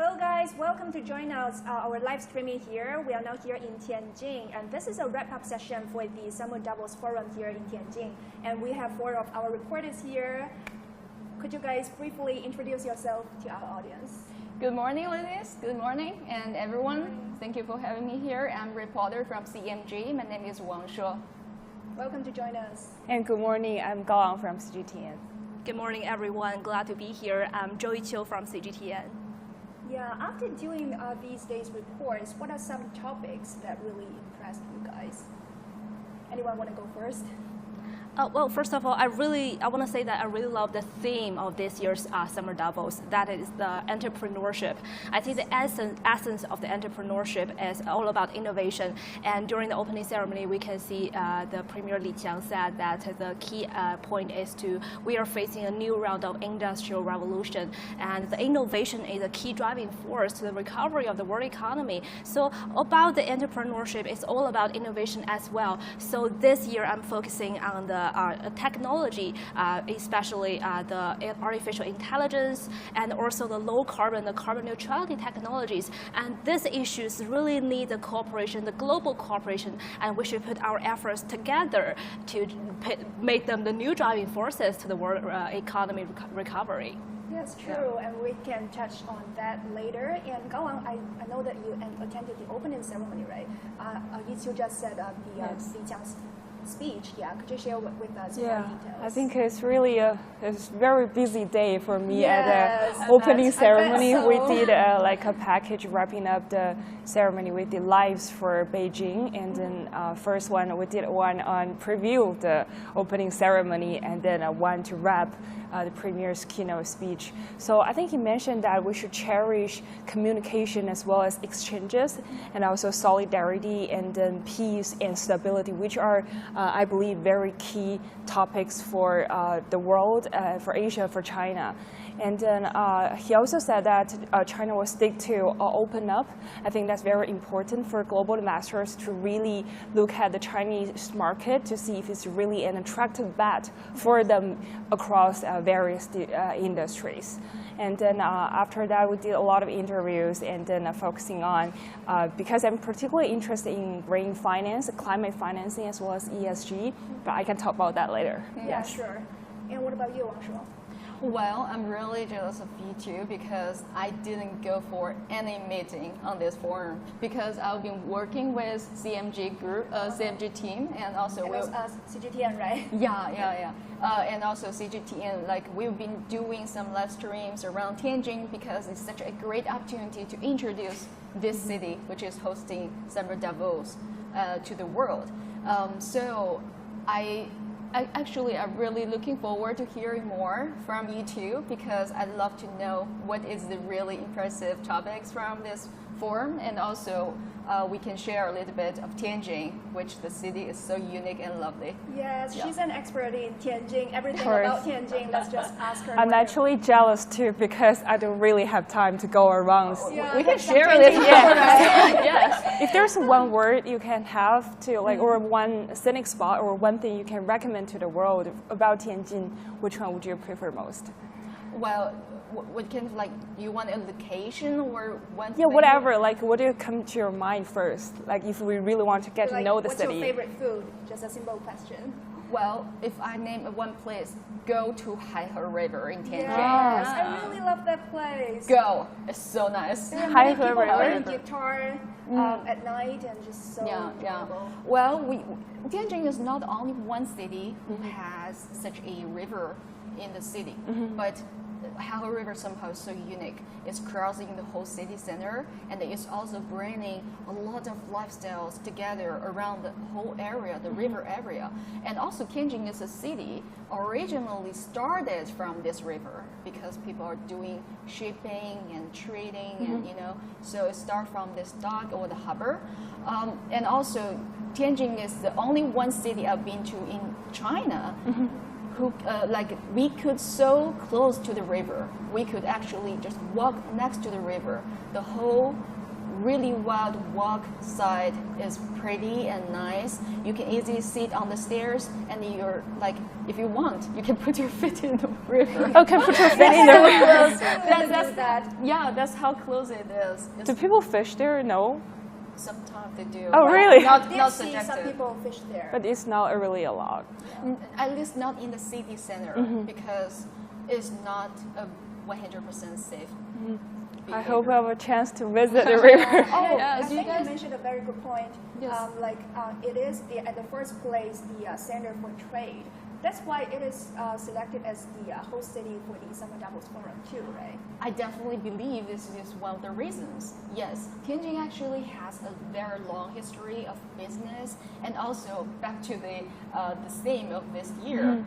Hello guys, welcome to join us our live streaming here. We are now here in Tianjin, and this is a wrap-up session for the Summer Davos Forum here in Tianjin. And we have 4 of our reporters here. Could you guys briefly introduce yourself to our audience? Good morning, ladies. Good morning, and everyone. Thank you for having me here. I'm a reporter from CMG. My name is Wang She. Welcome to join us. And good morning, I'm Gao from CGTN. Good morning, everyone. Glad to be here. I'm Joey Chiu from CGTN. Yeah, after doing these days' reports, what are some topics that really impressed you guys? Anyone want to go first? Well, first of all, I want to say that I really love the theme of this year's Summer Davos. That is the entrepreneurship. I think the essence of the entrepreneurship is all about innovation. And during the opening ceremony, we can see the Premier Li Qiang said that the key point is we are facing a new round of industrial revolution, and the innovation is a key driving force to the recovery of the world economy. So about the entrepreneurship, it's all about innovation as well. So this year, I'm focusing on the technology, especially the artificial intelligence and also the low carbon, the carbon neutrality technologies. And these issues really need the cooperation, the global cooperation, and we should put our efforts together to make them the new driving forces to the world economy recovery. Yes, true, and we can touch on that later. And Gaowang, I know that you attended the opening ceremony, right? Yiqiu just said Li Qiang's speech. Yeah, could you share with us more details? I think it's really a very busy day for me at the opening ceremony. So. We did like a package wrapping up the ceremony with the lives for Beijing, and then first one we did one on preview of the opening ceremony, and then one to wrap the Premier's keynote speech. So I think he mentioned that we should cherish communication as well as exchanges, and also solidarity, and then peace and stability, which are, I believe, very key topics for the world, for Asia, for China. And then he also said that China will stick to open up. I think that's very important for global investors to really look at the Chinese market to see if it's really an attractive bet for them across various industries. And then after that, we did a lot of interviews, and then focusing on, because I'm particularly interested in green finance, climate financing, as well as ESG, but I can talk about that later. Yeah, sure. And what about you, Wang She? Well, I'm really jealous of you too, because I didn't go for any meeting on this forum because I've been working with CMG group, CMG team, and also CGTN, right? Yeah. And also CGTN, like we've been doing some live streams around Tianjin because it's such a great opportunity to introduce this city, which is hosting Summer Davos, to the world. So I'm really looking forward to hearing more from you two, because I'd love to know what is the really impressive topics from this forum, and also we can share a little bit of Tianjin, which the city is so unique and lovely. Yes, she's an expert in Tianjin, everything about Tianjin. Let's just ask her. I'm actually jealous too, because I don't really have time to go around. Yeah, we can share this. Yes. If there's one word you can have to, like, or one scenic spot, or one thing you can recommend to the world about Tianjin, which one would you prefer most? Well, what kind of, like, you want a location or one? Yeah, whatever. Like, what do you come to your mind first? Like, if we really want to get to know the city. What's your favorite food? Just a simple question. Well, if I name one place, go to Haihe River in Tianjin. Yes, I really love that place. Go, it's so nice. Haihe River. Playing guitar at night and just so enjoyable. Well, Tianjin is not only one city who has such a river in the city, but Haihe River somehow is so unique. It's crossing the whole city center, and it's also bringing a lot of lifestyles together around the whole area, the river area. And also Tianjin is a city originally started from this river, because people are doing shipping and trading, and so it starts from this dock or the harbor. And also Tianjin is the only one city I've been to in China who, we could so close to the river. We could actually just walk next to the river. The whole really wild walk side is pretty and nice. You can easily sit on the stairs, and you're like, if you want, you can put your feet in the river. Okay, put your feet in the river. That's how close it is. Do people fish there? No. Sometimes they do. Oh, really? Not I see subjective. some people fish there. But it's not really a lot. At least not in the city center, because it's not a 100% safe. I hope I have a chance to visit the river. I do you think guys- you mentioned a very good point. Yes. It is at the first place the center for trade. That's why it is selected as the host city for the Summer Davos Forum too, right? I definitely believe this is one of the reasons. Yes, Tianjin actually has a very long history of business, and also back to the theme of this year,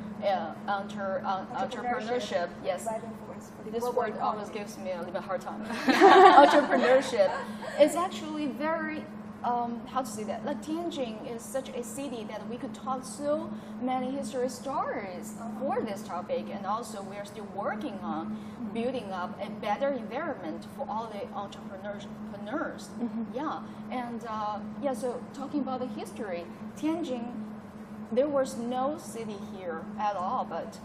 entrepreneurship. Yes, Driving force for the this global word economy. always gives me a little bit hard time. Entrepreneurship is actually very. How to say that? Like Tianjin is such a city that we could talk so many history stories for this topic, and also we are still working on building up a better environment for all the entrepreneurs. Yeah, and so talking about the history, Tianjin, there was no city here at all, but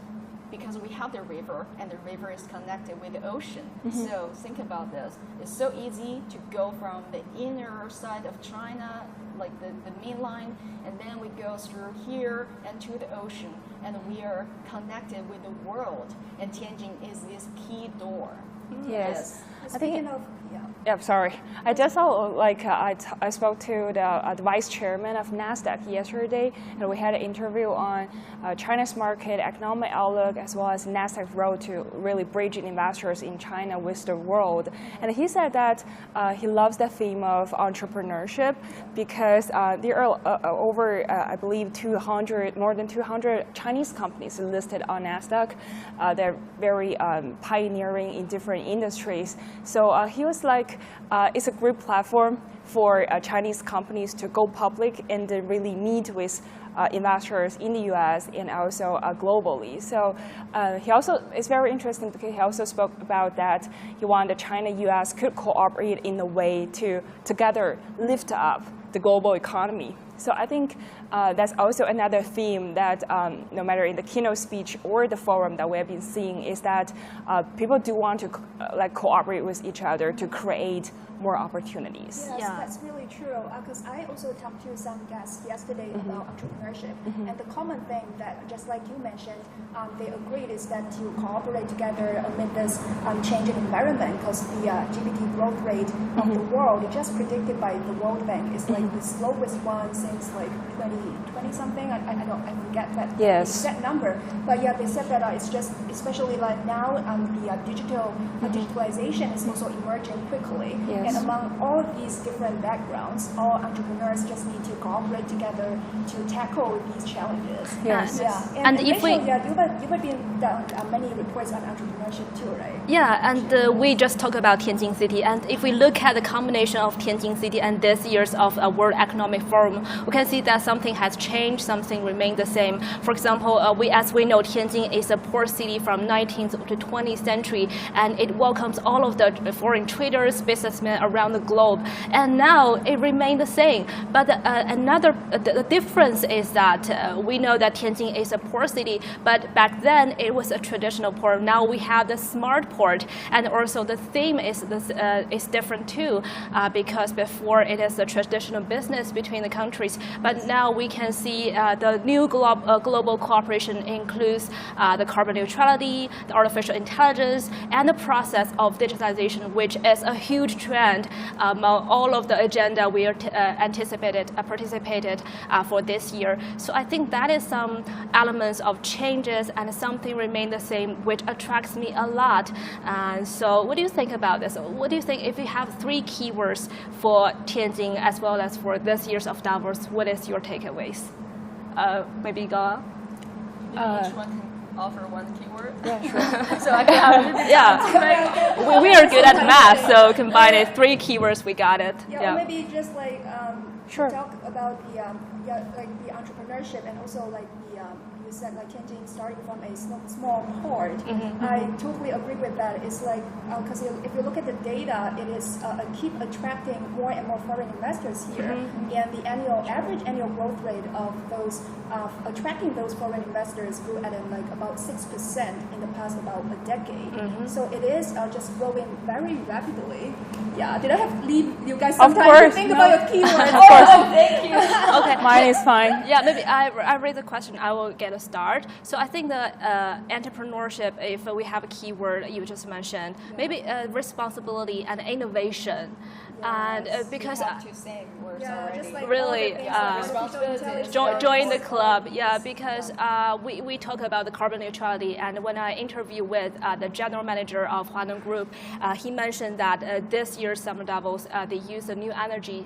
because we have the river, and the river is connected with the ocean. So think about this. It's so easy to go from the inner side of China, like the main line, and then we go through here and to the ocean, and we are connected with the world. And Tianjin is this key door. Yes. Speaking of, Yeah, sorry. I just saw, I spoke to the vice chairman of NASDAQ yesterday, and we had an interview on China's market, economic outlook, as well as NASDAQ's role to really bridging investors in China with the world. And he said that he loves the theme of entrepreneurship because there are over, I believe, more than 200 Chinese companies listed on NASDAQ. They're very pioneering in different industries. So he was like, it's a great platform for Chinese companies to go public and then really meet with investors in the U.S. and also globally. So he also, it's very interesting because he also spoke about that he wanted China-U.S. could cooperate in a way to together lift up the global economy. So I think that's also another theme that no matter in the keynote speech or the forum that we have been seeing is that people do want to cooperate with each other to create more opportunities. Yes, that's really true. Because I also talked to some guests yesterday about entrepreneurship, and the common thing that, just like you mentioned, they agreed is that to cooperate together amid this changing environment. Because the GDP growth rate of the world, just predicted by the World Bank, is like the slowest one since like 2020 something. I forget that exact number. But yeah, they said that it's just, especially like now, the digitalization is also emerging quickly. Yes. And among all of these different backgrounds, all entrepreneurs just need to cooperate together to tackle these challenges. Yes. Yeah. And if we- you've been done many reports on entrepreneurship too, right? Yeah, and we just talked about Tianjin City. And if we look at the combination of Tianjin City and this year's of World Economic Forum, we can see that something has changed, something remained the same. For example, as we know, Tianjin is a port city from 19th to 20th century, and it welcomes all of the foreign traders, businessmen around the globe. And now it remained the same. But the difference is that we know that Tianjin is a port city, but back then it was a traditional port. Now we have the smart port, and also the theme is different too, because before it is a traditional business between the countries, but now we can see the new global cooperation includes the carbon neutrality, the artificial intelligence, and the process of digitalization, which is a huge trend among all of the agenda we are participated for this year. So I think that is some elements of changes, and something remain the same, which attracts me a lot. So what do you think about this? What do you think if you have 3 keywords for Tianjin as well as for this year's of Davos? What is your takeaways? Maybe Gawa? Each one can offer one keyword. Yeah, sure. So I can Yeah, we are good at math, so combining 3 keywords, we got it. Yeah. Or maybe just like Sure. talk about the entrepreneurship, and also like the you said like Tianjin starting from a small port. I totally agree with that. It's like because if you look at the data, it is keep attracting more and more foreign investors here, and the average annual growth rate of those attracting those foreign investors grew at like about 6% in the past about a decade. So it is just growing very rapidly. Yeah, did I have leave you guys some time to think about your keywords? Of course. Thank you. Okay, Mine is fine. Yeah, maybe I raise a question. I will get a start. So I think the entrepreneurship, if we have a keyword you just mentioned, maybe responsibility and innovation, and because You have to say words already. Just like really, join the club. Yeah, Yes. because we talk about the carbon neutrality, and when I interview with the general manager of Huaneng Group, he mentioned that this year's Summer Davos, they use the new energy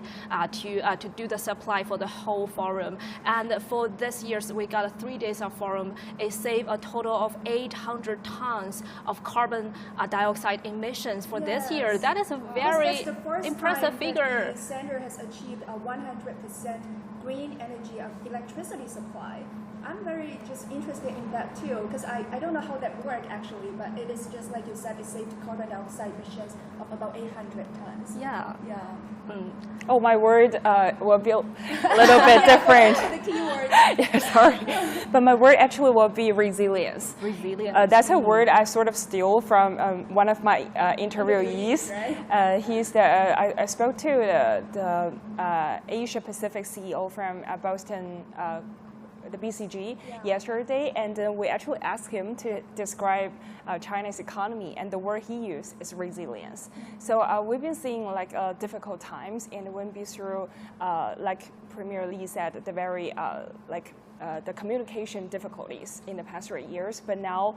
to do the supply for the whole forum. And for this year's, we got 3 days of forum. It saved a total of 800 tons of carbon dioxide emissions for this year. That is a very impressive figure. The center has achieved a 100% green energy of electricity supply. I'm very just interested in that too, because I don't know how that worked actually, but it is just like you said, it saved carbon dioxide emissions of about 800 tons. Yeah. Yeah. Oh, my word will be a little bit different. The keyword. Yeah, sorry. But my word actually will be resilience. Resilience. That's a word I sort of stole from one of my interviewees. Right? I spoke to the Asia Pacific CEO from Boston, the BCG, yesterday, and we actually asked him to describe China's economy, and the word he used is resilience. So we've been seeing like difficult times, and we've been through, like Premier Li said, the very the communication difficulties in the past 3 years. But now,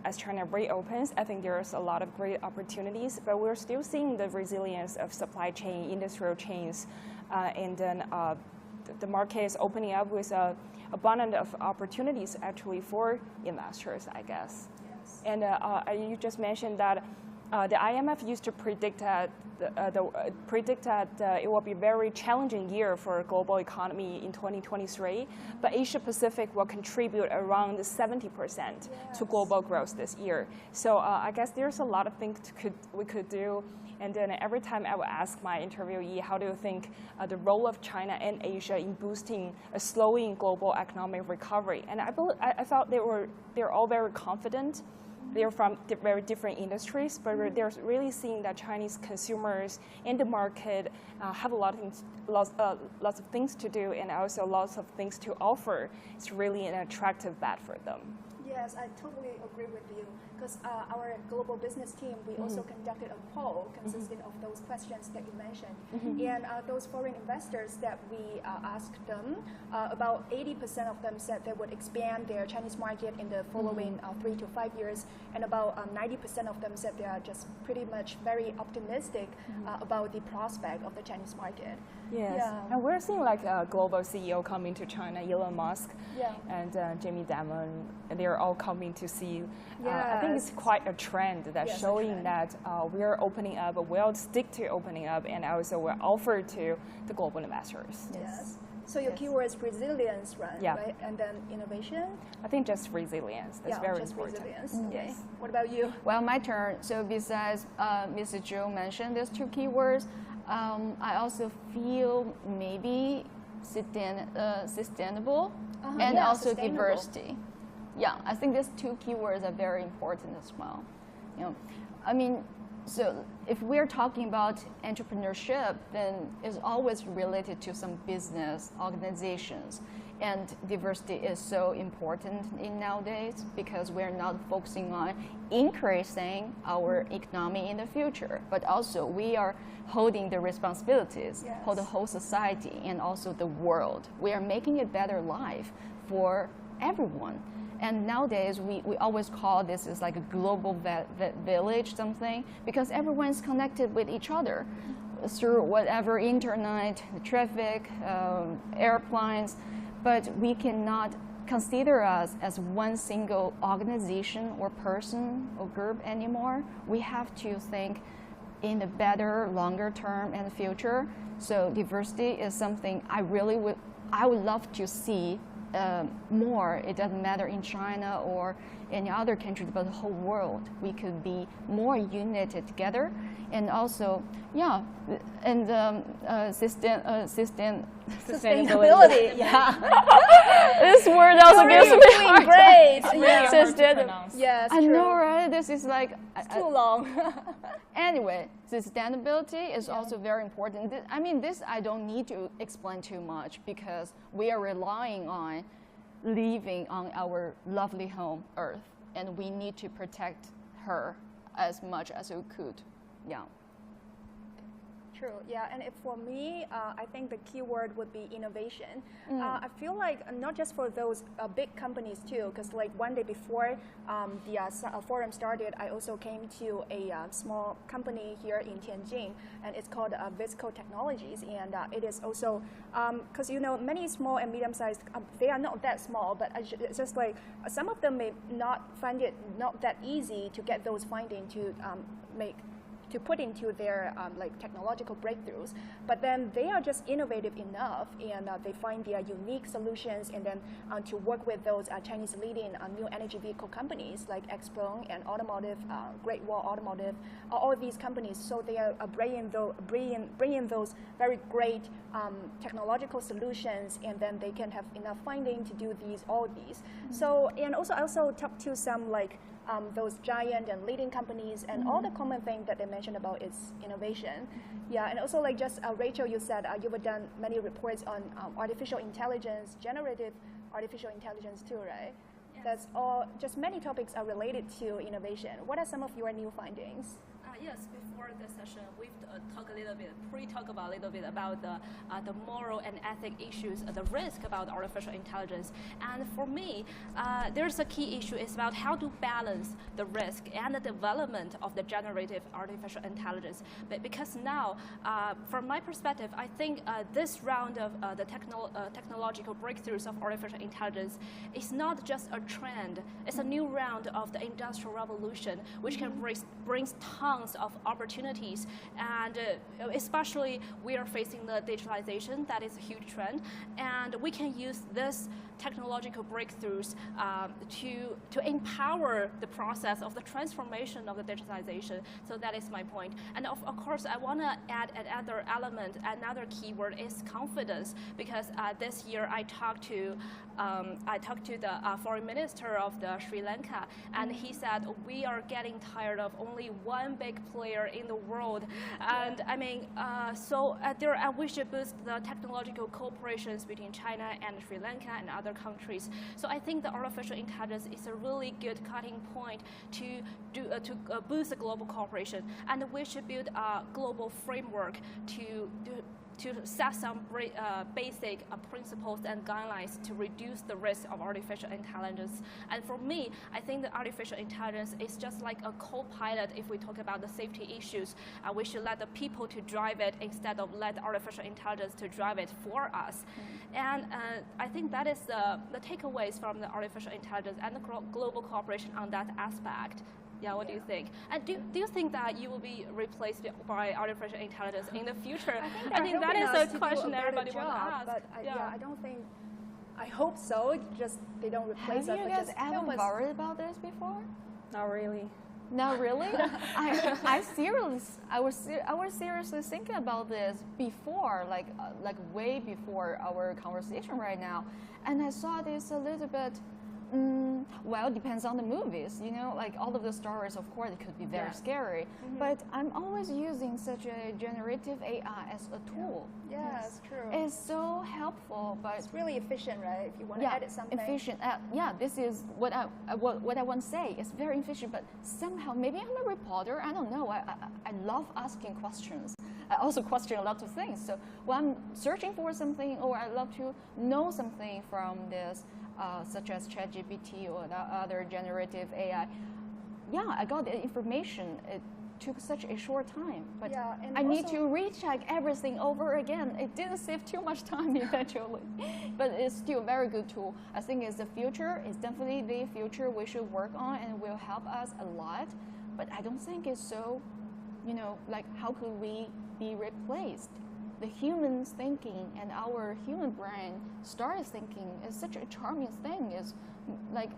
as China reopens, I think there's a lot of great opportunities. But we're still seeing the resilience of supply chain, industrial chains, and then the market is opening up with abundant of opportunities actually for investors, I guess. Yes. And you just mentioned that the IMF used to predict that it will be a very challenging year for global economy in 2023, but Asia Pacific will contribute around 70% to global growth this year. So I guess there's a lot of things we could do. And then every time I would ask my interviewee, how do you think the role of China and Asia in boosting a slowing global economic recovery? And I thought they're all very confident. They're from very different industries, but they're really seeing that Chinese consumers and the market have lots of things to do, and also lots of things to offer. It's really an attractive bet for them. Yes, I totally agree with you. Because our global business team, we also conducted a poll consisting of those questions that you mentioned. And those foreign investors that we asked them, about 80% of them said they would expand their Chinese market in the following 3 to 5 years. And about 90% of them said they are just pretty much very optimistic about the prospect of the Chinese market. Yes, Yeah. and we're seeing like a global CEO coming to China, Elon Musk, Yeah. and Jamie Dimon, and they're all coming to see. I think it's Yes. quite a trend that's Yes, a showing trend. that we're opening up, we'll stick to opening up, and also we're offered to the global investors. Yes. So your Yes. keyword is resilience, Yeah. right? And then innovation? I think just resilience, that's very just important. resilience. Okay. Yes. What about you? Well, my turn. So besides Mr. Zhou mentioned these two keywords, I also feel maybe sustainable and Yeah, also sustainable. diversity. Yeah, I think these two keywords are very important as well. You know, I mean, so if we're talking about entrepreneurship, then it's always related to some business organizations. And diversity is so important in nowadays because we're not focusing on increasing our economy in the future, but also we are holding the responsibilities for the whole society and also the world. We are making a better life for everyone. And nowadays, we always call this as like a global village something, because everyone's connected with each other through whatever internet, traffic, airplanes, but we cannot consider us as one single organization or person or group anymore. We have to think in the better, longer term and future. So diversity is something I would love to see more. It doesn't matter in China or any other country, but the whole world. We could be more united together, and also, yeah, and sustainability. Yeah, this word also gives me doing great. Yes, I know, right? This is like too long. Anyway, sustainability is also very important. I mean, this I don't need to explain too much because we are relying on living on our lovely home, Earth, and we need to protect her as much as we could. Yeah. True. Yeah, and for me, I think the key word would be innovation. I feel like not just for those big companies too, because like one day before the forum started, I also came to a small company here in Tianjin, and it's called Visco Technologies, and it is also because you know many small and medium-sized they are not that small, but it's just like some of them may not find it not that easy to get those findings to put into their like technological breakthroughs, but then they are just innovative enough, and they find their unique solutions, and then to work with those Chinese leading new energy vehicle companies like Xpeng and Automotive, Great Wall Automotive, all these companies. So they are bringing those very great technological solutions, and then they can have enough funding to do all these. So and also I also talked to some like those giant and leading companies, and all the common thing that they mentioned about is innovation. Yeah, and also like just Rachel, you said you've done many reports on artificial intelligence, generative artificial intelligence too, right? Yes. That's all. Just many topics are related to innovation. What are some of your new findings? Yes, before the session, we've talked about a little bit about the moral and ethic issues, the risk about artificial intelligence. And for me, there's a key issue is about how to balance the risk and the development of the generative artificial intelligence. But because now, from my perspective, I think this round of the technological breakthroughs of artificial intelligence is not just a trend. It's a new round of the industrial revolution, which can bring tons of opportunities, and especially we are facing the digitalization. That is a huge trend, and we can use this technological breakthroughs to empower the process of the transformation of the digitalization. So that is my point. And of course, I want to add another element, another keyword is confidence, because this year I talked to the foreign minister of the Sri Lanka, and he said we are getting tired of only one big player in the world, and I mean, we should boost the technological cooperations between China and Sri Lanka and other countries. So I think the artificial intelligence is a really good cutting point to boost the global cooperation, and we should build a global framework to set some basic principles and guidelines to reduce the risk of artificial intelligence. And for me, I think that artificial intelligence is just like a co-pilot. If we talk about the safety issues, we should let the people to drive it instead of let artificial intelligence to drive it for us. And I think that is the takeaways from the artificial intelligence and the global cooperation on that aspect. Yeah, what do you think? And do you think that you will be replaced by artificial intelligence in the future? I think that is a question everybody wants to ask. But I don't think. I hope so. Just they don't replace us. Have you guys ever worried about this before? Not really. Not really. I was seriously thinking about this before, like way before our conversation right now, and I saw this a little bit. Well, it depends on the movies, you know, like all of the stories, of course, it could be very scary, but I'm always using such a generative AI as a tool. Yeah, it's true. It's so helpful, but it's really efficient, right? If you want to edit something. Efficient. This is what I want to say. It's very efficient, but somehow, maybe I'm a reporter, I don't know. I love asking questions. I also question a lot of things. So when I'm searching for something, or I love to know something from this, such as ChatGPT or the other generative AI, I got the information. It took such a short time, but I need to recheck everything over again. It didn't save too much time eventually, but it's still a very good tool. I think it's the future. It's definitely the future we should work on, and will help us a lot. But I don't think it's so, like how could we be replaced? the human's thinking and our human brain starts thinking is such a charming thing. Is like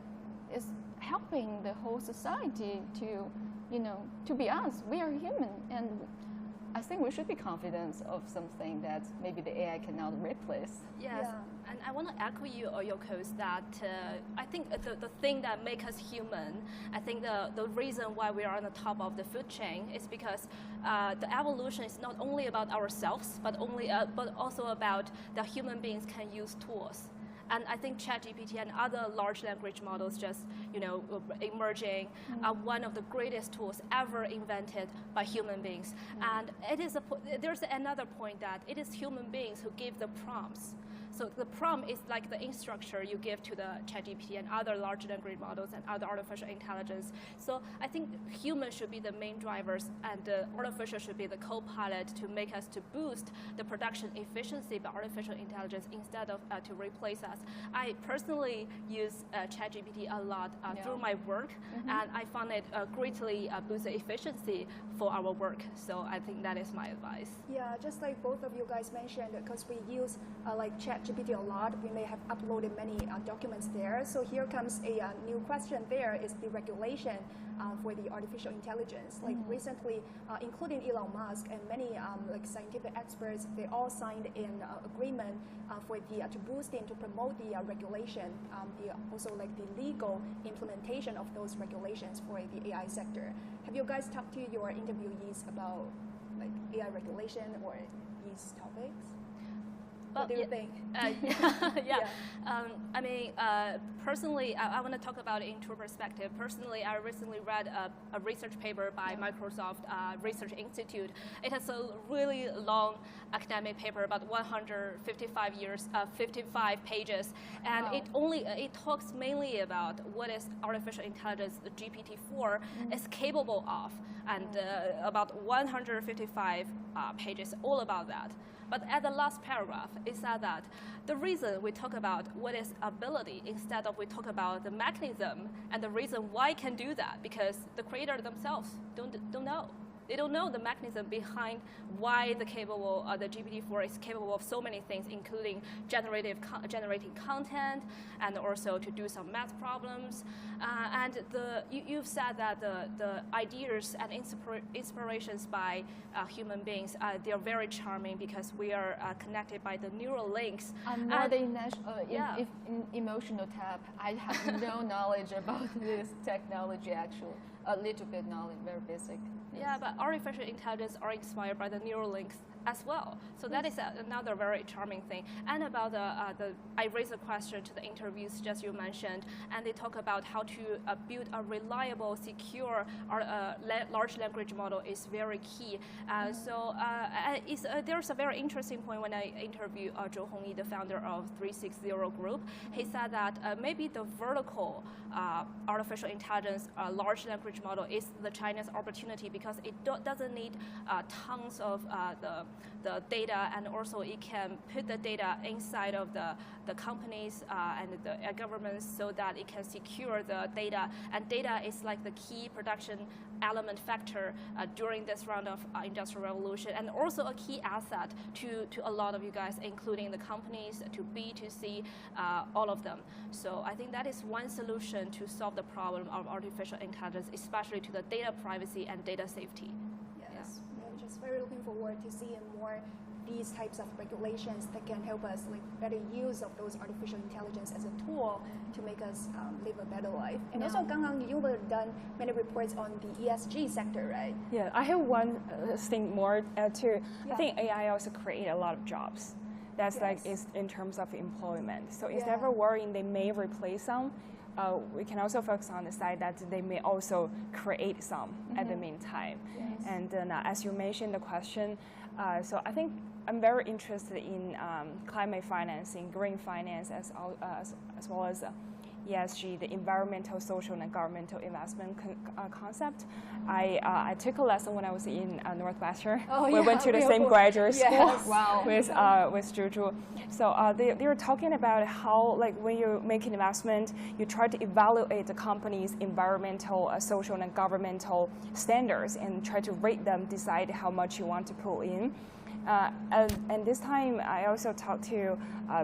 is helping the whole society to, to be us. We are human, and I think we should be confident of something that maybe the AI cannot replace. Yes, and I want to echo you or your coach that I think the thing that makes us human, I think the reason why we are on the top of the food chain is because the evolution is not only about ourselves, but also about the human beings can use tools. And I think ChatGPT and other large language models just, emerging are one of the greatest tools ever invented by human beings. And there's another point that it is human beings who give the prompts. So the prompt is like the instructor you give to the ChatGPT and other large language models and other artificial intelligence. So I think humans should be the main drivers, and the artificial should be the co-pilot to make us to boost the production efficiency by artificial intelligence instead of to replace us. I personally use ChatGPT a lot through my work, and I found it greatly boost the efficiency for our work. So I think that is my advice. Yeah, just like both of you guys mentioned, because we use like ChatGPT a lot, we may have uploaded many documents there. So here comes a new question there, is the regulation for the artificial intelligence. Like recently, including Elon Musk and many like scientific experts, they all signed an agreement for the to boost and to promote the regulation, also like the legal implementation of those regulations for the AI sector. Have you guys talked to your interviewees about like AI regulation or these topics? What do you think? I mean, personally, I want to talk about it in two perspectives. Personally, I recently read a research paper by Microsoft Research Institute. It has a really long academic paper, about 55 pages, and it talks mainly about what is artificial intelligence, the GPT-4, is capable of, and about 155 pages all about that. But at the last paragraph, it said that the reason we talk about what is ability instead of we talk about the mechanism and the reason why it can do that, because the creator themselves don't know. They don't know the mechanism behind why the GPT-4 is capable of so many things, including generating content and also to do some math problems. And you've said that the ideas and inspirations by human beings, they are very charming because we are connected by the neural links. I'm more than in emotional tap. I have no knowledge about this technology actually. A little bit knowledge, very basic. Yeah, but artificial intelligence are inspired by the neural links as well. So that is another very charming thing. And about I raised a question to the interviews just you mentioned, and they talk about how to build a reliable, secure large language model is very key. So there's a very interesting point when I interviewed Zhou Hongyi, the founder of 360 Group. He said that maybe the vertical artificial intelligence large language model is the China's opportunity because it doesn't need tons of the data, and also it can put the data inside of the companies and the governments so that it can secure the data. And data is like the key production element factor during this round of industrial revolution, and also a key asset to a lot of you guys, including the companies, to B2C, all of them. So I think that is one solution to solve the problem of artificial intelligence, especially to the data privacy and data safety. Yes, I'm just very looking forward to seeing more these types of regulations that can help us like better use of those artificial intelligence as a tool to make us live a better life. And also, Gang, you have done many reports on the ESG sector, right? Yeah, I have one thing more too. Yeah. I think AI also create a lot of jobs. That's like is in terms of employment. So instead of worrying they may replace some, we can also focus on the side that they may also create some at the meantime. Yes. And then, as you mentioned the question, so I think I'm very interested in climate financing, green finance, as well as ESG, the environmental, social, and governmental investment concept. I took a lesson when I was in Northwestern. We went to the same graduate school with Zhu. So they were talking about how, like, when you make an investment, you try to evaluate the company's environmental, social, and governmental standards and try to rate them, decide how much you want to put in. And this time, I also talked to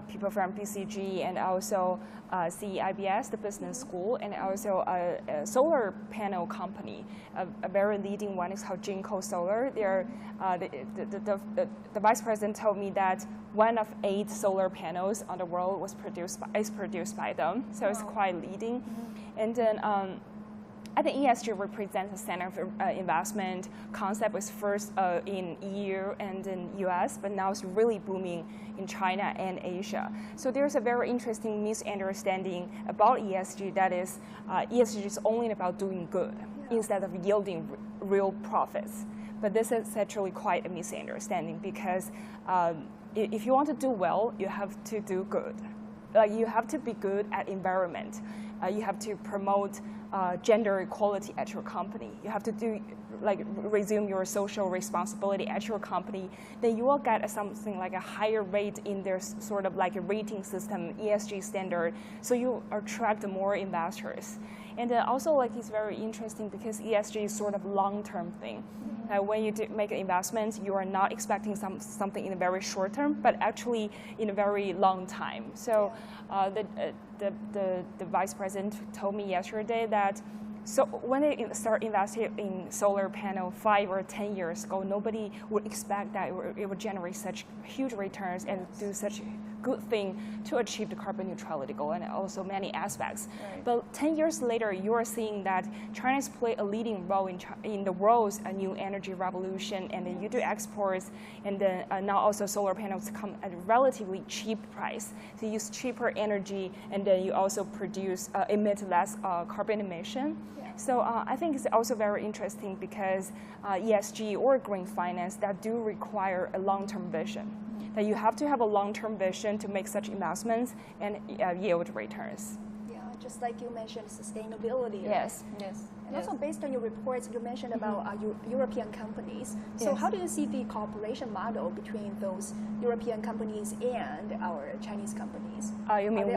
people from BCG and also CEIBS, the business school, and also a solar panel company, a very leading one. It's called Jinko Solar. They're, the vice president told me that 1 of 8 solar panels on the world is produced by them, so it's quite leading. And then I think ESG represents a center of investment. Concept was first in EU and in US, but now it's really booming in China and Asia. So there's a very interesting misunderstanding about ESG, that is, ESG is only about doing good instead of yielding real profits. But this is actually quite a misunderstanding, because if you want to do well, you have to do good. Like, you have to be good at environment. You have to promote gender equality at your company. You have to resume your social responsibility at your company. Then you will get something like a higher rate in their sort of like a rating system, ESG standard. So you attract more investors. And also, like, it's very interesting because ESG is sort of long-term thing. When you make investments, you are not expecting something in the very short term, but actually in a very long time. So the vice president told me yesterday that when they start investing in solar panel 5 or 10 years ago, nobody would expect that it would generate such huge returns and do such a good thing to achieve the carbon neutrality goal and also many aspects. Right. But 10 years later, you are seeing that China has played a leading role in the world's new energy revolution, and then you do exports, and then now also solar panels come at a relatively cheap price. So you use cheaper energy, and then you also emit less carbon emission. So I think it's also very interesting because ESG or green finance that do require a long-term vision. That you have to have a long-term vision to make such investments and yield returns. Yeah, just like you mentioned, sustainability. Yes, right? Yes. And also based on your reports, you mentioned about European companies. So how do you see the cooperation model between those European companies and our Chinese companies? You mean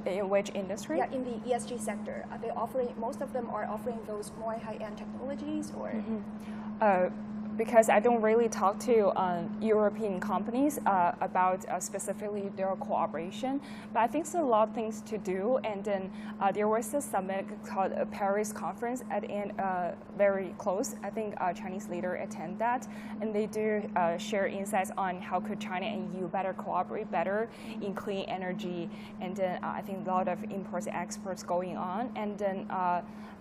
in which industry? Yeah, in the ESG sector. Are they offering, most of them are offering those more high-end technologies, or? Because I don't really talk to European companies about specifically their cooperation, but I think there's a lot of things to do. And then there was a summit called a Paris conference at the end, very close. I think Chinese leaders attend that, and they do share insights on how could China and EU better cooperate better in clean energy. And then I think a lot of imports and exports going on. And then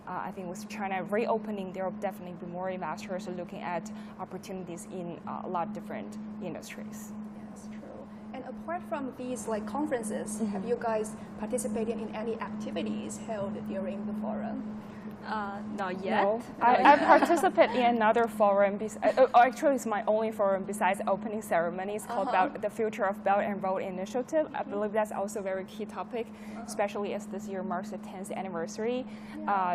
I think with China reopening, there will definitely be more investors looking at opportunities in a lot of different industries. Yes, true. And apart from these conferences, have you guys participated in any activities held during the forum? Not yet. No. I participate in another forum. Actually, it's my only forum besides opening ceremony. It's called the Future of Belt and Road Initiative. I believe that's also a very key topic, especially as this year marks the 10th anniversary.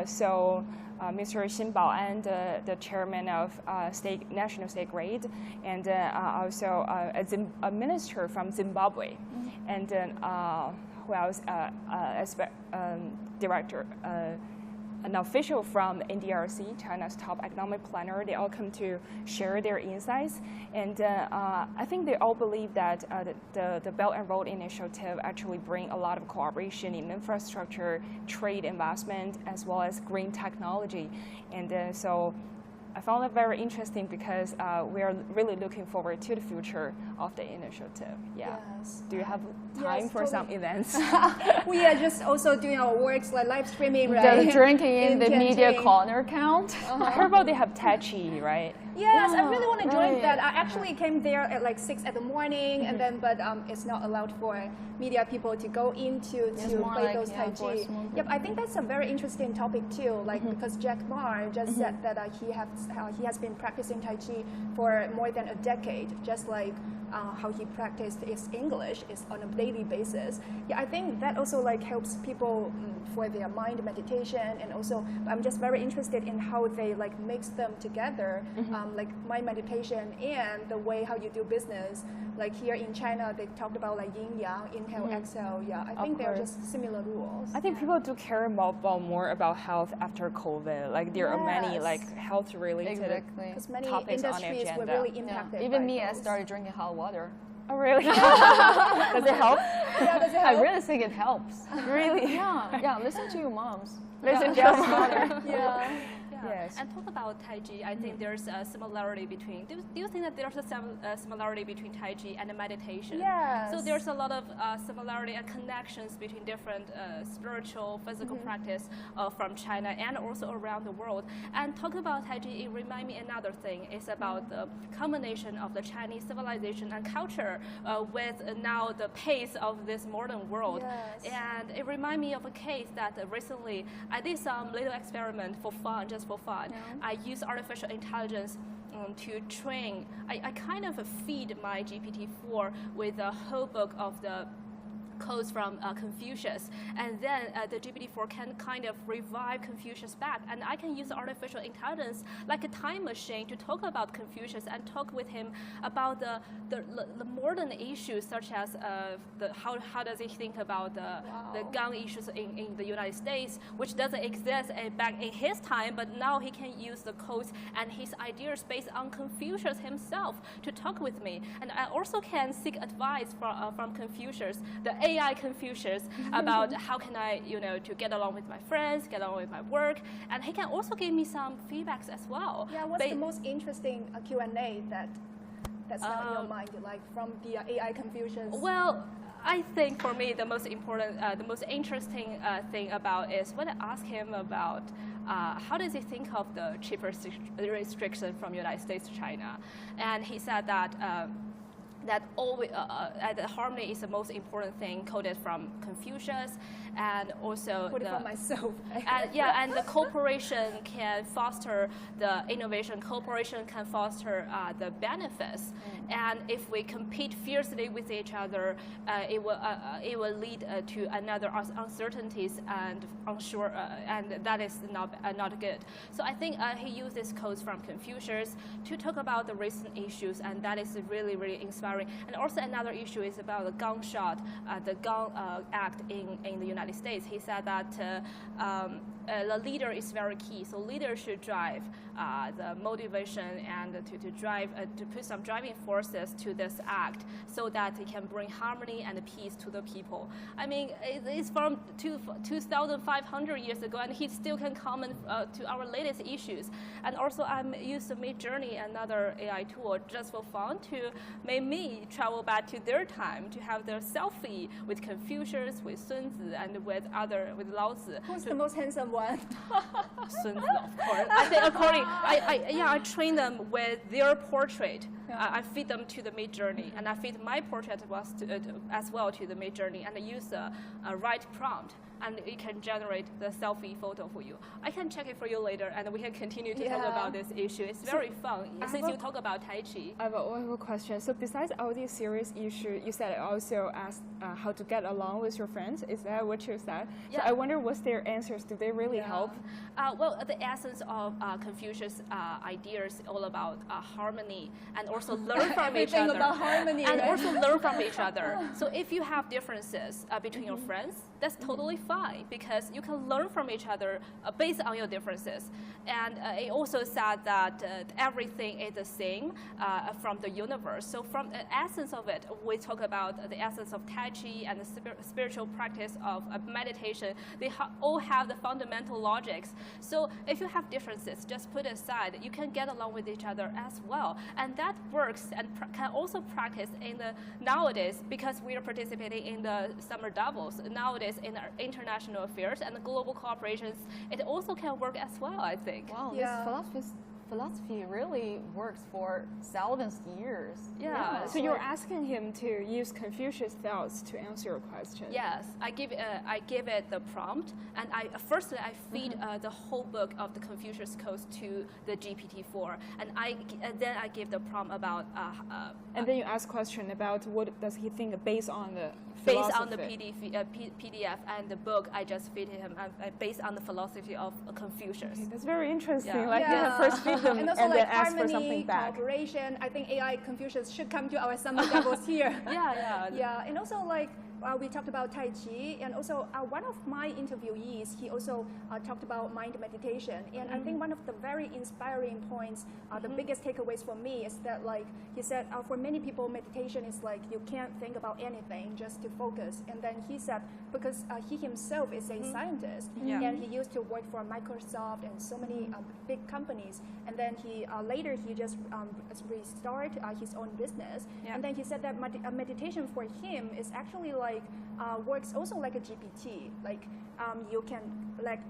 So Mr. Xin Baoan, the chairman of National State Grid, and also a minister from Zimbabwe, and then who else? Director. An official from NDRC, China's top economic planner. They all come to share their insights. And I think they all believe that the Belt and Road Initiative actually bring a lot of cooperation in infrastructure, trade, investment, as well as green technology. And so I found it very interesting because we are really looking forward to the future of the initiative. Yeah. Yes. Do you have time for some events? We are just also doing our works like live streaming, right? The drinking in the media corner count. I heard about they have Tai Chi, right? Yes, I really want to join that. I actually came there at like 6 in the morning, and then but it's not allowed for media people to go into to play those Tai Chi. Yep, I think that's a very interesting topic too. Like because Jack Ma just said that he has been practicing Tai Chi for more than a decade, just like how he practiced his English is on a daily basis. Yeah, I think that also like helps people for their mind meditation, and also I'm just very interested in how they like mix them together, like mind meditation and the way how you do business. Like here in China, they talked about like yin yang, inhale, exhale. Yeah, I think they're just similar rules. I think people do care about more about health after COVID. Like there are many like health related because many topics industries on the were agenda. really impacted. Even by me, I those. started drinking hot water. Oh really? Does it help? Yeah, does it I help? really think it helps. Really? Yeah, listen to your moms. Listen to your mother. Yeah. Yes. And talk about Tai Chi, I think there's a similarity between, do you think that there's a similarity between Tai Chi and meditation? Yes. So there's a lot of similarity and connections between different spiritual, physical practice from China and also around the world. And talking about Tai Chi, it reminds me another thing. It's about the combination of the Chinese civilization and culture with now the pace of this modern world. Yes. And it reminds me of a case that recently I did some little experiment for fun, just for fun. I use artificial intelligence to train. I kind of feed my GPT-4 with a whole book of the codes from Confucius, and then the GPT-4 can kind of revive Confucius back, and I can use artificial intelligence like a time machine to talk about Confucius and talk with him about the modern issues such as how does he think about the gun issues in the United States, which doesn't exist back in his time, but now he can use the codes and his ideas based on Confucius himself to talk with me, and I also can seek advice from Confucius, the AI Confucius, about how can I, to get along with my friends, get along with my work, and he can also give me some feedbacks as well. Yeah, what's the most interesting Q&A that's now in your mind, like from the AI Confucius? Well, I think for me the most important, the most interesting thing about is when I ask him about how does he think of the chip restriction from United States to China, and he said that that harmony is the most important thing coded from Confucius, and also Put it from myself. and the cooperation can foster the innovation. Cooperation can foster the benefits, and if we compete fiercely with each other, it will lead to another uncertainties and unsure, and that is not good. So I think he used these codes from Confucius to talk about the recent issues, and that is really, really inspiring. And also another issue is about the gunshot, the gun act in the United States. He said that the leader is very key. So leaders should drive the motivation and to drive to put some driving forces to this act, so that it can bring harmony and peace to the people. I mean, it's from 2,500 years ago, and he still can comment to our latest issues. And also, I used Midjourney, another AI tool, just for fun, to make me travel back to their time, to have their selfie with Confucius, with Sun Tzu, and with Lao Tzu. Who's the most handsome one? Sun Tzu, of course. I think I train them with their portrait. I feed them to the Midjourney, and I feed my portrait as well to the Midjourney, and I use a right prompt, and it can generate the selfie photo for you. I can check it for you later, and we can continue to talk about this issue. It's very fun, since you talk about Tai Chi. I have a question. So besides all these serious issues, you said also asked how to get along with your friends. Is that what you said? Yeah. So I wonder what's their answers. Do they really help? Well, the essence of Confucius' ideas all about harmony, and also learn from each other. About harmony, and right? also learn from each other. So if you have differences between your friends, that's totally fine, because you can learn from each other based on your differences. And it also said that everything is the same from the universe. So from the essence of it, we talk about the essence of Tai Chi and the spiritual practice of meditation. They all have the fundamental logics. So if you have differences, just put it aside. You can get along with each other as well. And that works and can also practice in the nowadays, because we are participating in the Summer Davos. Nowadays in our international affairs and the global cooperations, it also can work as well, I think. Wow, Yeah. this philosophy really works for thousands of years. Yeah. So you're asking him to use Confucius thoughts to answer your question. Yes, I give it the prompt, and firstly I feed the whole book of the Confucius codes to the GPT-4, and then I give the prompt about. And then you ask question about what does he think based on the based on the philosophy. PDF and the book I just feed him, based on the philosophy of Confucius. Okay, that's very interesting. Yeah. Like you can first feed them and and, also then like ask for harmony, something back. cooperation. I think AI Confucius should come to our Summer Davos here. Yeah, and also like we talked about Tai Chi, and also one of my interviewees, he also talked about mind meditation. And I think one of the very inspiring points, the biggest takeaways for me is that like he said, for many people, meditation is like you can't think about anything, just to focus. And then he said, because he himself is a scientist, and he used to work for Microsoft and so many big companies. And then he later he just restart his own business. And then he said that meditation for him is actually like works also like a GPT. Like you can like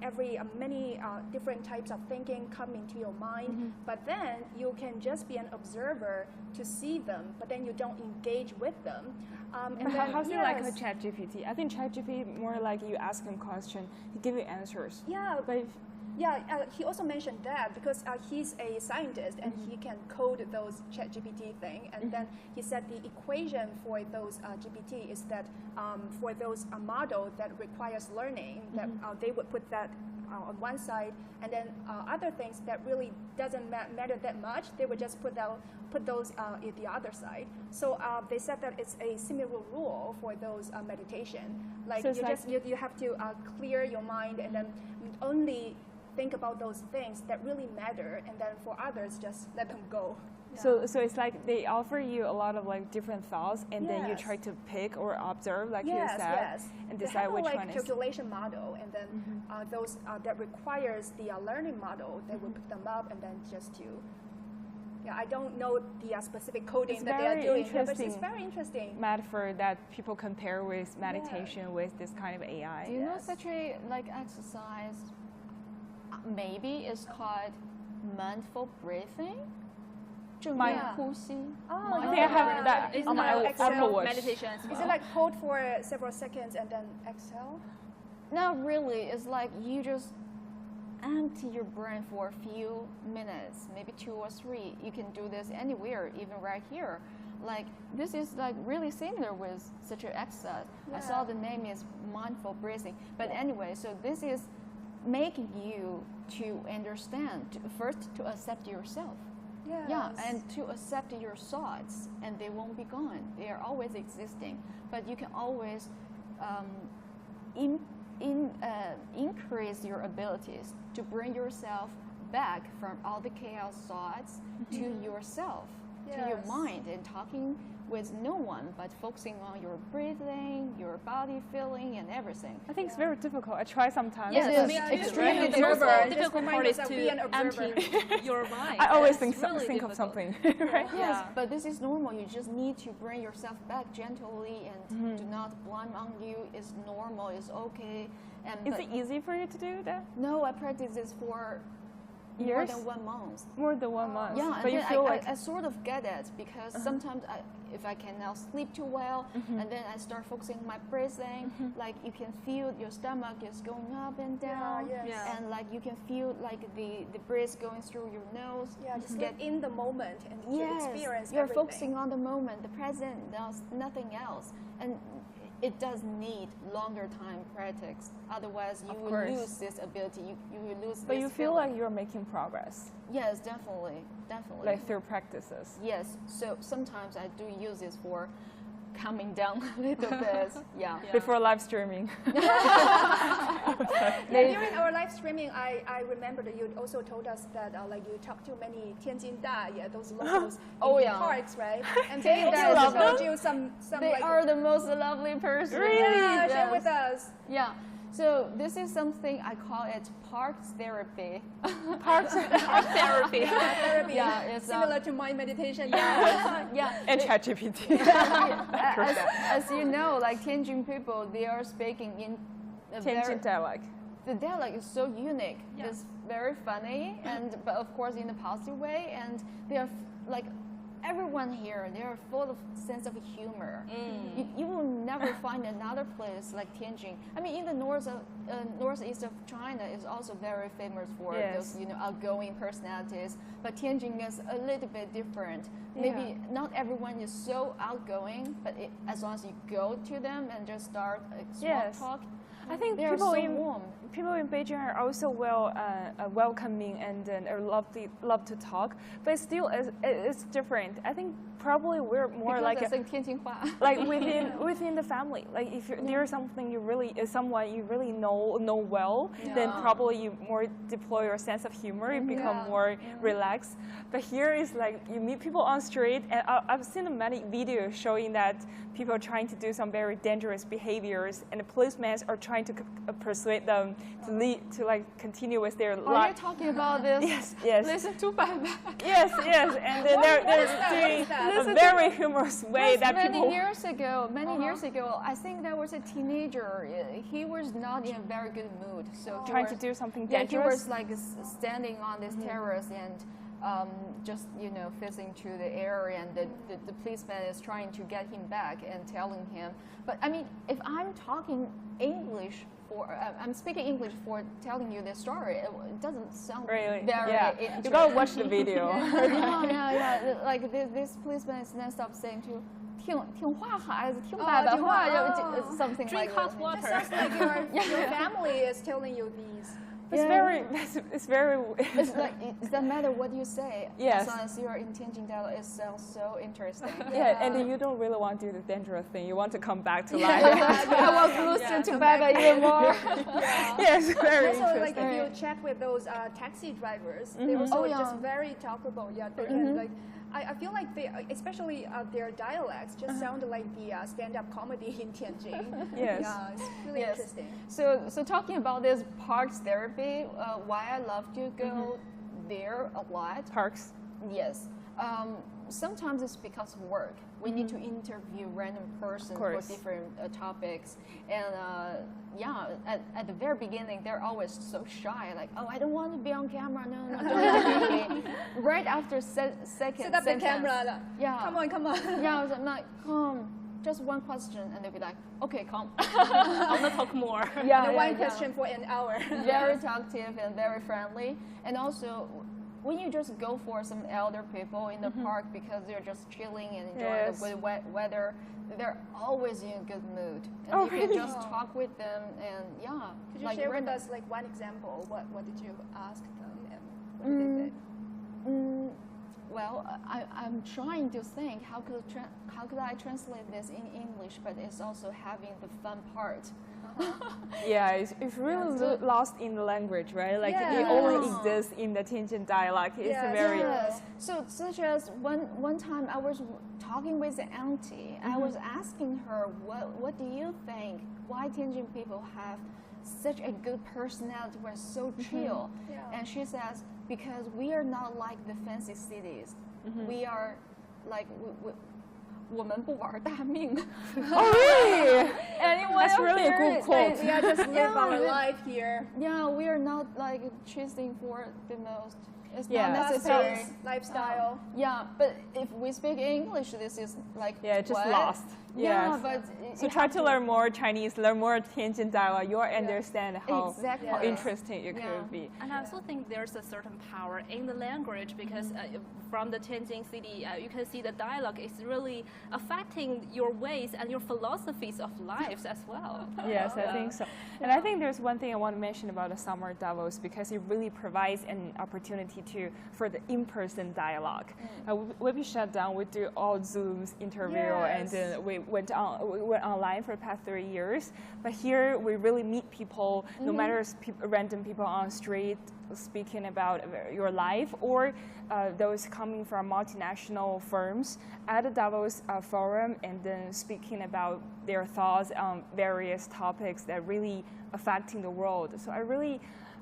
many different types of thinking come into your mind, but then you can just be an observer to see them, but then you don't engage with them. And then, how's it like a ChatGPT? I think ChatGPT more like you ask him question, he give you answers. Yeah, But if, he also mentioned that because he's a scientist and he can code those ChatGPT thing. And then he said the equation for those GPT is that for those model that requires learning, that they would put that on one side, and then other things that really doesn't matter that much, they would just put those at the other side. So they said that it's a similar rule for those meditation. Like so you have to clear your mind and then only think about those things that really matter, and then for others, just let them go. so it's like they offer you a lot of like different thoughts, and then you try to pick or observe, like you said, and they decide have which like one is. calculation model, and then those that requires the learning model, they will pick them up and then just to. Yeah, I don't know the specific coding that they are doing, but it's very interesting. Metaphor that people compare with meditation with this kind of AI. Do you know such a like exercise? Maybe it's called mindful breathing. 正念呼吸. Oh, I think I have that It's on my not Apple Watch. meditation as well. Is it like hold for several seconds and then exhale? Not really. It's like you just empty your brain for a few minutes, maybe 2 or 3. You can do this anywhere, even right here. Like this is like really similar with such an exercise. I saw the name is mindful breathing. But anyway, so this is making you to understand, first to accept yourself. Yes. Yeah, and to accept your thoughts, and they won't be gone. They are always existing, but you can always increase your abilities to bring yourself back from all the chaos thoughts to yourself, to your mind, and talking with no one, but focusing on your breathing, your body feeling, and everything. I think it's very difficult. I try sometimes. Yes, Yes, me me too. too. Extremely Right? difficult. The Just difficult remind part is yourself, to be an observer. empty your mind. I always That's think really think of difficult. something, right? Yes, but this is normal. You just need to bring yourself back gently and do not blame on you. It's normal. It's okay. And Is but it easy for you to do that? no, I practice this for more Years? than 1 month. More than 1 month. Yeah, but and you then feel like I sort of get it because sometimes if I can now sleep too well, and then I start focusing on my breathing, like you can feel your stomach is going up and down, and like you can feel like the breath going through your nose. Yeah, just get in the moment and to experience you're everything. focusing on the moment, the present, nothing else, and it does need longer time practice. Otherwise, you will course. lose this ability. You will lose. but this you feel feeling. like you're making progress, Yes, definitely. like through practices. Yes, so sometimes I do use this for calming down a little bit. Yeah. Before live streaming. During our live streaming, I remember that you also told us that like you talked to many Tianjin those locals Oh, in yeah. parks, right? And they Tianjin also Da told you some They like are the most lovely person. yeah, share Yes. with us. Yeah. So this is something I call it park therapy. Art therapy. Therapy. Yeah, it's similar to mind meditation. Yeah. And ChatGPT. As you know, like Tianjin people, they are speaking in a Tianjin dialect. the dialect is so unique. It's very funny, but of course in a positive way. And they are like everyone here. They are full of sense of humor. You will never find another place like Tianjin. I mean, in the northeast of China is also very famous for those outgoing personalities. But Tianjin is a little bit different. Maybe not everyone is so outgoing, but as long as you go to them and just start a small talk. I think they are people so in warm. People in Beijing are also welcoming and love to talk, but still it's different. I think probably we're more because like Tianjinhua. like within the family. Like if there's something someone you really know well, then probably you more deploy your sense of humor. You become more relaxed. But here is like you meet people on street, and I've seen many videos showing that people are trying to do some very dangerous behaviors, and the policemen are trying to persuade them to like continue with their life. Are you talking about this? Yes. Listen to Baba. Yes, and then they're doing a very humorous way that many people. Many years ago, I think there was a teenager. He was not in a very good mood, so trying to do something he dangerous. was like standing on this terrace and just facing to the air, and the policeman is trying to get him back and telling him. But I mean, if I'm talking English I'm speaking English for telling you this story, it doesn't sound really very interesting. You gotta watch the video. Like this policeman is non-stop saying to 听话孩子，听爸爸话, something Drink like hot that. water. It sounds like your family is telling you these. It's very. It's like it doesn't matter what you say. Yes. As long as you are in Tianjin dialect, it sounds so interesting. And then you don't really want to do the dangerous thing. You want to come back to life. I want to listen to Baba even more. Yes, very also, interesting. like if you check with those taxi drivers, they also just very talkable. Yeah, and like I feel like they, especially their dialects, just sound like the stand-up comedy in Tianjin. Yes. Yeah, it's really interesting. So talking about this parks therapy, why I love to go there a lot. Parks. Yes. Sometimes it's because of work. We need to interview random persons for different topics. And at the very beginning, they're always so shy. Like, oh, I don't want to be on camera. No, don't interview me. Right after second Set up sentence, the camera. Yeah. Come on. Yeah, I was like, just one question. And they'll be like, okay, come. I want to talk more. One question for an hour. Very talkative and very friendly. And also, when you just go for some elder people in the park because they're just chilling and enjoying the weather, they're always in a good mood. And you can just talk with them and Could you share with us like one example? What did you ask them and what did they say? Well, I'm trying to think how could I translate this in English, but it's also having the fun part. Yeah, it's really lost in the language, right? Like it only exists in the Tianjin dialect. It's a very So such as one time I was talking with an auntie. I was asking her, what do you think? Why Tianjin people have such a good personality? We're so chill. And she says, because we are not like the fancy cities. We are like 我们不玩大命. Oh, really? That's really a good quote. We are just live our life here. Yeah, we are not like chasing for the most. It's not necessary. Lifestyle. Yeah, but if we speak English, this is like just what? lost. Yeah, but so try to learn more Chinese, learn more Tianjin dialect. You'll understand how interesting it could be. And I also think there's a certain power in the language because from the Tianjin city, you can see the dialogue is really affecting your ways and your philosophies of lives as well. Yes, I think so. And I think there's one thing I want to mention about the Summer Davos because it really provides an opportunity for the in-person dialogue. When we shut down, we do all Zooms interview, and then we went online for the past 3 years. But here we really meet people, no matter random people on the street speaking about your life, or those coming from multinational firms at the Davos Forum, and then speaking about their thoughts on various topics that really affecting the world. So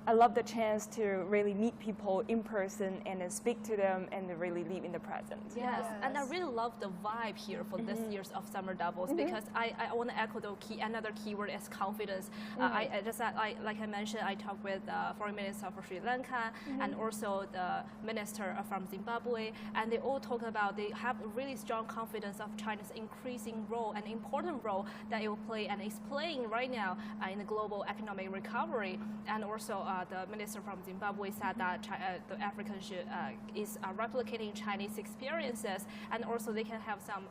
I love the chance to really meet people in person and then speak to them and really live in the present. Yes, and I really love the vibe here for this year's of Summer Davos because I want to echo another keyword is confidence. I just like I mentioned, I talked with Foreign Minister for Sri Lanka and also the Minister from Zimbabwe, and they all talk about they have really strong confidence of China's increasing role and important role that it will play and is playing right now in the global economic recovery, and also the minister from Zimbabwe said that the Africans is replicating Chinese experiences, and also they can have some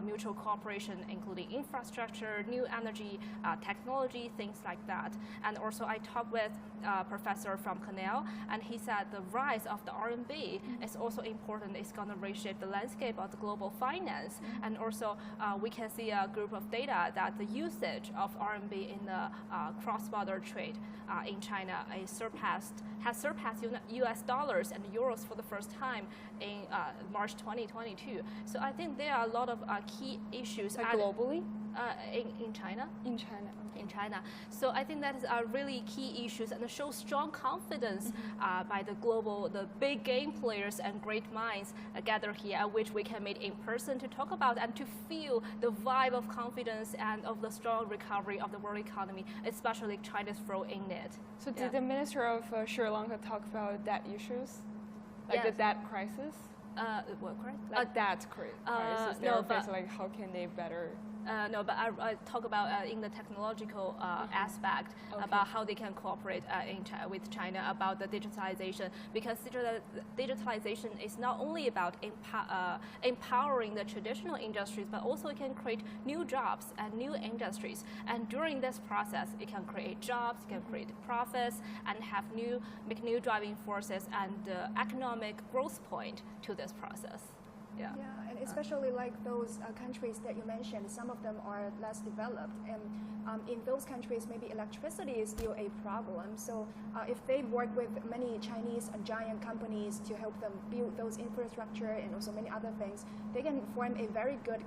mutual cooperation, including infrastructure, new energy, technology, things like that. And also I talked with a professor from Cornell, and he said the rise of the RMB is also important. It's going to reshape the landscape of the global finance. And also we can see a group of data that the usage of RMB in the cross-border trade in China has surpassed US dollars and euros for the first time in March 2022. So I think there are a lot of key issues. Globally? In China? In China. Okay. In China. So I think that is really key issues and show strong confidence by the big game players and great minds gathered here, at which we can meet in person to talk about and to feel the vibe of confidence and of the strong recovery of the world economy, especially China's role in it. So did the Minister of Sri Lanka talk about debt issues? Like Yes. the debt crisis? What, correct? Debt crisis. no, Like how can they better... No, but I talk about in the technological aspect about how they can cooperate with China about the digitalization, because digitalization is not only about empowering the traditional industries, but also it can create new jobs and new industries. And during this process, it can create jobs, it can create profits, and make new driving forces and economic growth point to this process. Yeah. Yeah, and especially like those countries that you mentioned, some of them are less developed, and in those countries, maybe electricity is still a problem. So if they work with many Chinese giant companies to help them build those infrastructure and also many other things, they can form a very good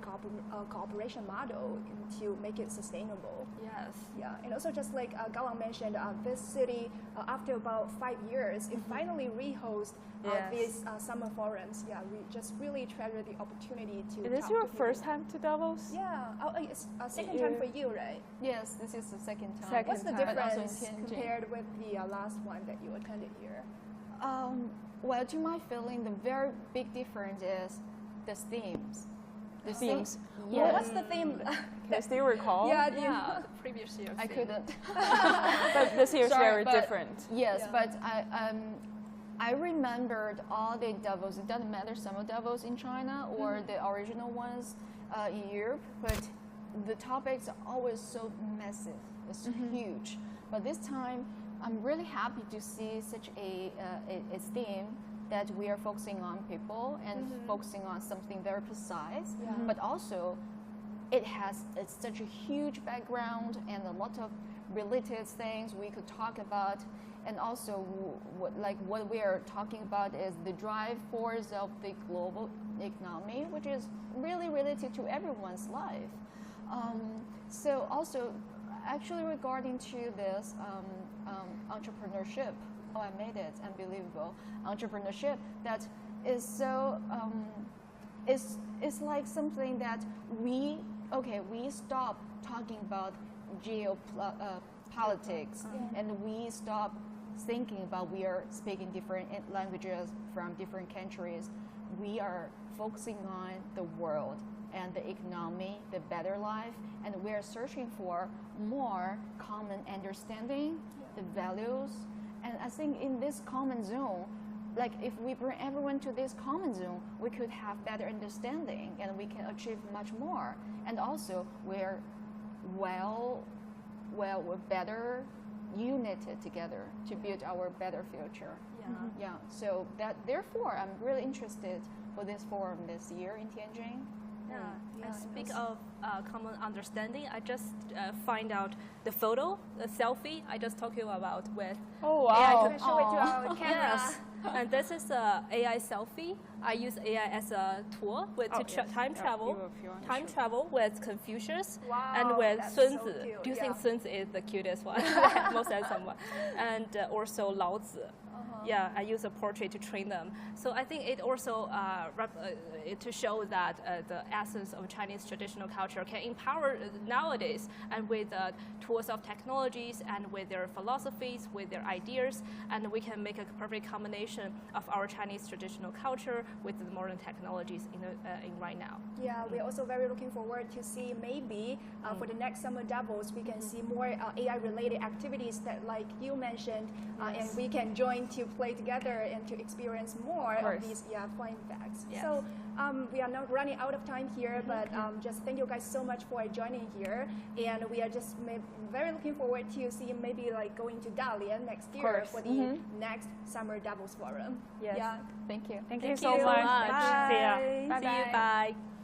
cooperation model to make it sustainable. Yes. Yeah, and also just like Gaolang mentioned, this city, after about 5 years, it finally rehosts these summer forums. Yeah, we just really treasure the opportunity to. Is this talk your to first people. time to Davos? Yeah, it's a second time for you, right? Yes, this is the second time. Second What's the time. But also in difference Tianjin. compared with the last one that you attended here? Well, to my feeling, the very big difference is the themes. The themes. Well, Yes. what's the theme? Can you still recall? Yeah, Yeah, the previous year. I couldn't. But this year's Sorry, very but- different. Yes, Yeah. but I remembered all the Davos. It doesn't matter Summer Davos in China or the original ones in Europe, but the topics are always so massive. It's huge. But this time, I'm really happy to see such a theme that we are focusing on people and focusing on something very precise, but also it's such a huge background and a lot of related things we could talk about. And also what we are talking about is the drive force of the global economy, which is really related to everyone's life. So also, actually regarding to this entrepreneurship, I made it, unbelievable. Entrepreneurship that is so, it's like something that we stop talking about geopolitics and we stop thinking about we are speaking different languages from different countries. We are focusing on the world and the economy, the better life, and we are searching for more common understanding, the values. And I think in this common zone, like if we bring everyone to this common zone, we could have better understanding and we can achieve much more. And also we're we're better united together to build our better future. Yeah. Yeah. So therefore I'm really interested for this forum this year in Tianjin. Yeah. Yeah, And it speak was- of common understanding, I just find out the photo, the selfie I just talked to you about with. Oh Yeah, wow! can I show it to our camera? Yes. And this is a AI selfie. I use AI as a tool time travel with Confucius and with Sun Tzu. cute. Do you think Sun Tzu is the cutest one, most handsome one? And also Lao Tzu. Yeah, I use a portrait to train them. So I think it also to show that the essence of Chinese traditional culture can empower nowadays, and with tools of technologies and with their philosophies, with their ideas, and we can make a perfect combination of our Chinese traditional culture with the modern technologies in right now. Yeah, we're also very looking forward to see maybe for the next Summer Davos, we can see more AI-related activities that, like you mentioned, and we can join to play together and to experience more of these fun facts. Yes. So we are now running out of time here, but just thank you guys so much for joining here, and we are just very looking forward to see maybe like going to Dalian next year for the next Summer Davos Forum. Yes. Yeah. Thank you. Thank you so so much. much. See ya. Bye. Bye-bye. See you. Bye.